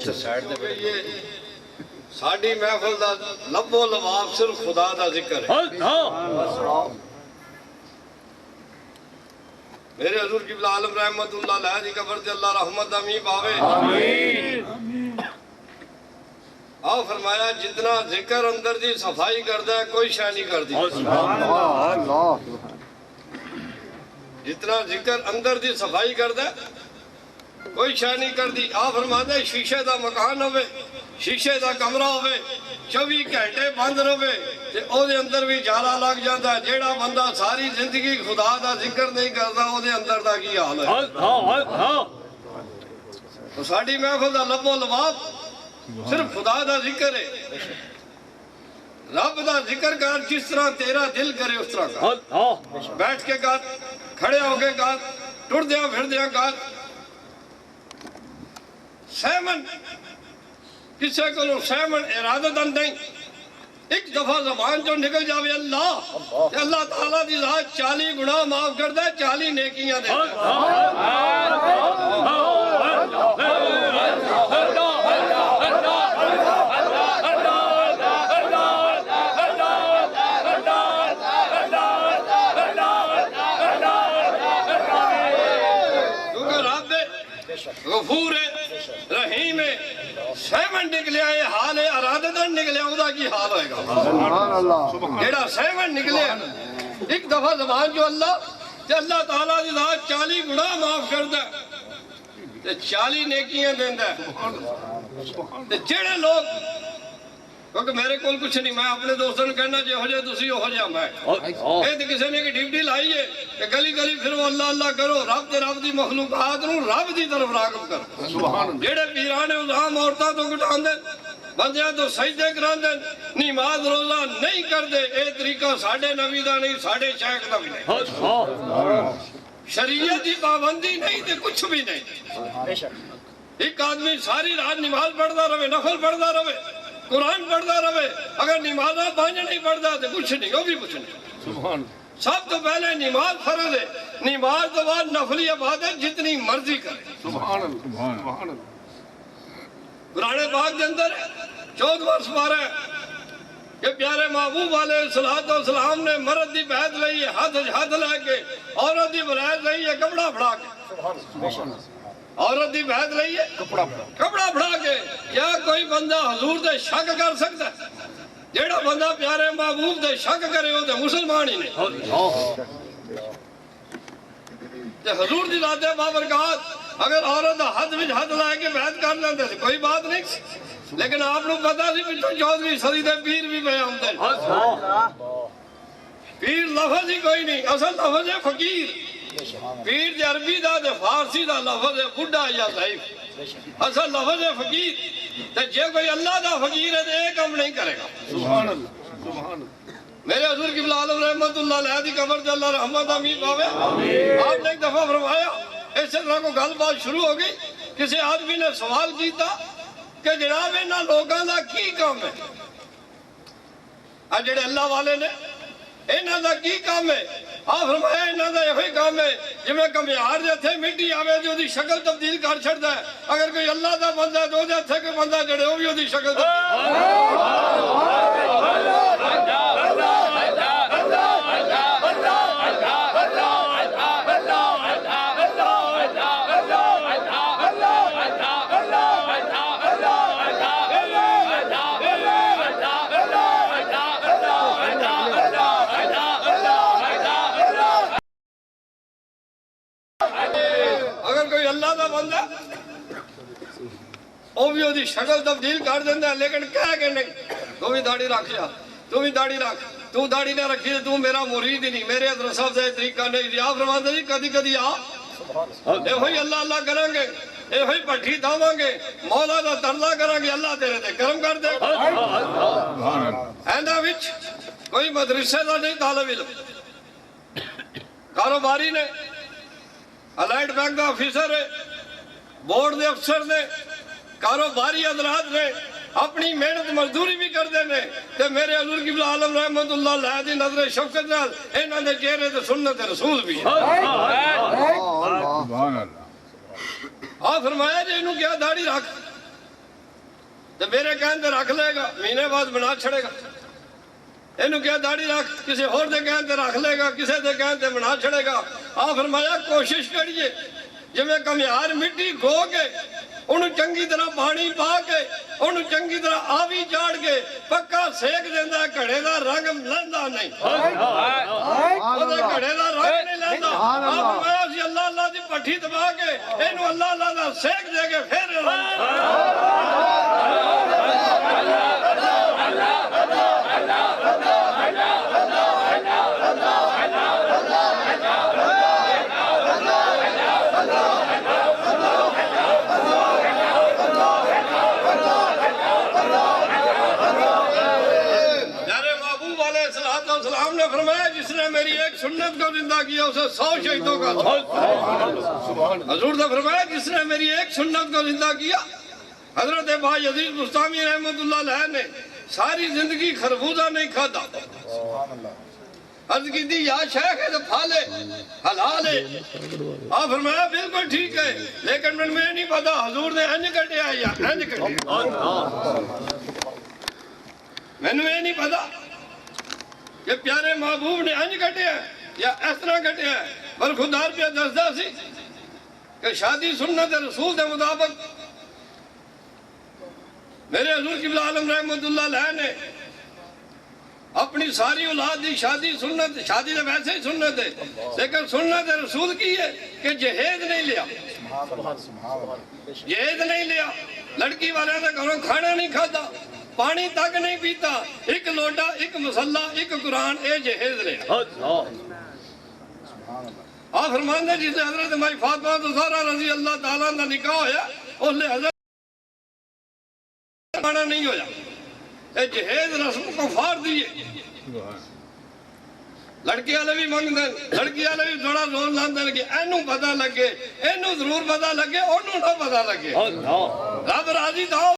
اتنے سائڈ دے یہ ساڑی محفل دا لب و لباب صرف خدا دا ذکر ہے میرے حضور قبلہ عالم رحمت اللہ علیہ دی قبر تے اللہ رحمت امی پاوے آؤ فرمایا جتنا ذکر اندر دی صفائی کردہ ہے کوئی شے نہیں کر دی جتنا ذکر اندر دی صفائی کردہ ہے کوئی شے نہیں کر دی آ فرماتے شیشے دا مکان ہوئے شیشے دا کمرہ ہوئے 24 گھنٹے بند رہے تے او دے اندر بھی جالا لگ جاتا ہے جیڑا بندہ ساری زندگی خدا دا ذکر نہیں کرتا او دے اندر دا کی حال ہے تو ساڑی محفل دا لب و لباب صرف خدا دا ذکر ہے رب دا ذکر کر جس طرح تیرا دل کرے اس طرح کر بیٹھ کے کر کھڑے ہو کے کر ٹر دیا پھر دیا کر سیمن کسے کو سیمن ارادتاً نہیں ایک دفعہ زبان جو نکل جاوے اللہ اللہ تعالیٰ دی ذات 40 گناہ معاف کر دے 40 نیکیاں دے کیونکہ رب غفور ہے رحیم ہے سیون نکلیا یہ حال ہے ارادتاً نکلیا ادا کی حال ہوئے گا جیڑا سیون نکلیا ایک دفعہ زبان جو اللہ کہ اللہ تعالیٰ دی ذات 40 گناہ معاف کر دے 40 نیکیاں دیں دے جیڑے لوگ کیونکہ میرے کول کچھ نہیں میں اپنے دوستوں نے کہنا جے ہو جائے تسی ہو جائے میں اے تو کسی نے کہ ڈیوٹی لائیے کہ گلی گلی پھر وہ اللہ اللہ کرو رب دی مخلوقات نو رب دی طرف راغب کرو جیڑے پیرانے ازام عورتاں تو گٹھان دیں بندیاں تو سجدے کران دیں نماز روزہ نہیں کر دے اے طریقہ ساڑھے نبی دا نہیں ساڑھے شیخ دا بھی نہیں شریعت دی پابندی نہیں تے کچھ بھی نہیں ایک آدمی ساری رات نماز پڑھتا رہے نفل پڑھتا رہے قرآن پڑھتا رہے اگر نمازہ پانچ نہیں پڑھتا تو کچھ نہیں وہ بھی کچھ نہیں سب تو پہلے نماز فرض ہے نماز تو بعد نفلی عبادت جتنی مرضی کرے قرآن پاک کے اندر 14 سپارہ ہے کہ پیارے محبوب علیہ السلام نے مرد دی بیعت لئی ہے ہاتھ لے کے عورت دی بیعت لئی ہے کپڑا پھڑا کے عورت دی بیعت لئی ہے کپڑا پھڑا کے کیا کوئی بندہ حضور دے شک کر سکتا ہے جیڑا بندہ پیارے محبوب دے شک کرے ہو دے مسلمان ہی نہیں حضور دی ذات بابرکات اگر عورت ہاتھ وچ ہاتھ لائے کے بیعت کر لیندے تھے کوئی بات نہیں لیکن آپ لوگ پتا سی پچھو 14ویں صدی دے پیر بھی پہ آمدے پیر لفظ ہی کوئی نہیں اصل لفظ ہے فقیر پیر دے عربی دا دے فارسی دا لفظ ہے بڑھا یا ضعیف اصل لفظ ہے فقیر تے جے کوئی اللہ دا فقیر ہے تو ایک کام نہیں کرے گا میرے حضور قبلہ عالم رحمت اللہ علیہ دی قبر تے اللہ رحمت امین پاوے آپ نے ایک دفعہ فرمایا اس طرح کو گل بات شروع ہو گئی کسی آدمی نے سوال کیتا کہ جناب انہاں لوگاں دا کی کام ہے جڑے اللہ والے نے انہاں دا کی کام ہے آپ فرمایا انہاں دا یہ کام ہے جی میں کمیار دے تھے مٹی آوے جو دی شکل تبدیل کر چھڑتا ہے اگر کوئی اللہ دا بندہ ہے تو دے تھے کوئی بندہ جڑے ہو بھی دی شکل تبدیل وہ بھی وہ شکل تبدیل کر دینا ہے لیکن کہہ کے نہیں تو بھی داڑھی رکھ جا تو بھی داڑھی رکھ تو داڑھی نہ رکھی تو میرا مرید ہی نہیں میرے حضرت صاحب سے طریقہ نہیں آپ فرماتے جی کدی کدی آ اے ہوئی اللہ اللہ کریں گے اے ہوئی پٹھی دھاواں گے مولا دا ترلا کریں گے اللہ تیرے تے کرم کر دے اینا وچ کوئی مدرسے دا نہیں طالب علم کاروباری نے الائٹ بینک دا آفیسر ہے بورڈ دے افسر نے کاروباری حضرات نے اپنی محنت مزدوری بھی کر دینے کہ میرے حضور قبلہ عالم رحمت اللہ علیہ دی نظر شفقت نال انہاں دے چہرے تے سنت رسول بھی ہے فرمایا جی انہوں کیا داڑھی رکھ تو میرے کہنے رکھ لے گا، مہینے بعد بنا چھڑے گا۔ اینو کیا داڑھی رکھ، کسی اور دے کہنے رکھ لے گا، کسی دے کہنے بنا چھڑے گا۔ آپ فرمایا کوشش کریے جب میں کمیار مٹی گھو کے انہوں چنگی طرح پانی پا کے انہوں چنگی طرح آوی چاڑ کے پکا سیک دیندہ ہے، کڑے دا رنگ لندہ نہیں، کڑے دا رنگ نہیں لندہ۔ آپ فرمایا اسی اللہ اللہ دی پٹھی دبا کے اینو اللہ اللہ دا سیک دے کے پھر نے فرمایا جس نے میری ایک سنت کو زندہ کیا اسے 100 شہیدوں کا حضور نے فرمایا جس نے میری ایک سنت کو زندہ کیا۔ حضرت با یزید بستامی رحمت اللہ علیہ نے ساری زندگی خربوزہ نہیں کھاتا، عرض کی دی یا شیخ ہے تو پھالے حلال ہے۔ آپ فرمایا بالکل ٹھیک ہے، لیکن میں نہیں پتا حضور نے انج کٹے آیا یا انج کٹے، میں نے نہیں پتا کہ پیارے محبوب نے انج کٹے ہیں یا اس طرح کٹے ہیں، پر خوددار پہ دستا سی کہ شادی سنت رسول کے مطابق میرے حضور قبلہ عالم رحمت اللہ علیہ نے اپنی ساری اولاد دی شادی سنت، شادی تو ویسے ہی سنت ہے لیکن سنت رسول کی ہے کہ جہیز نہیں لیا، جہیز نہیں لیا، لڑکی والے نے گھروں کھانا نہیں کھاتا، پانی تک نہیں پیتا، ایک لوٹا، ایک مسلح، ایک قرآن، اے جہیز لے۔ آپ فرمان دے جسے حضرت مائی فاطمہ زہرا رضی اللہ تعالیٰ کا نکاح ہویا اس لئے حضرت کھانا نہیں ہویا، اے جہیز رسم کو فار دیئے۔ لڑکی والے بھی منگ دیں، لڑکی والے بھی تھوڑا زور لاندے لگے، اینو پتہ لگے، اینو ضرور پتہ لگے، انہوں نہ پتہ لگے۔ رب راضی تھا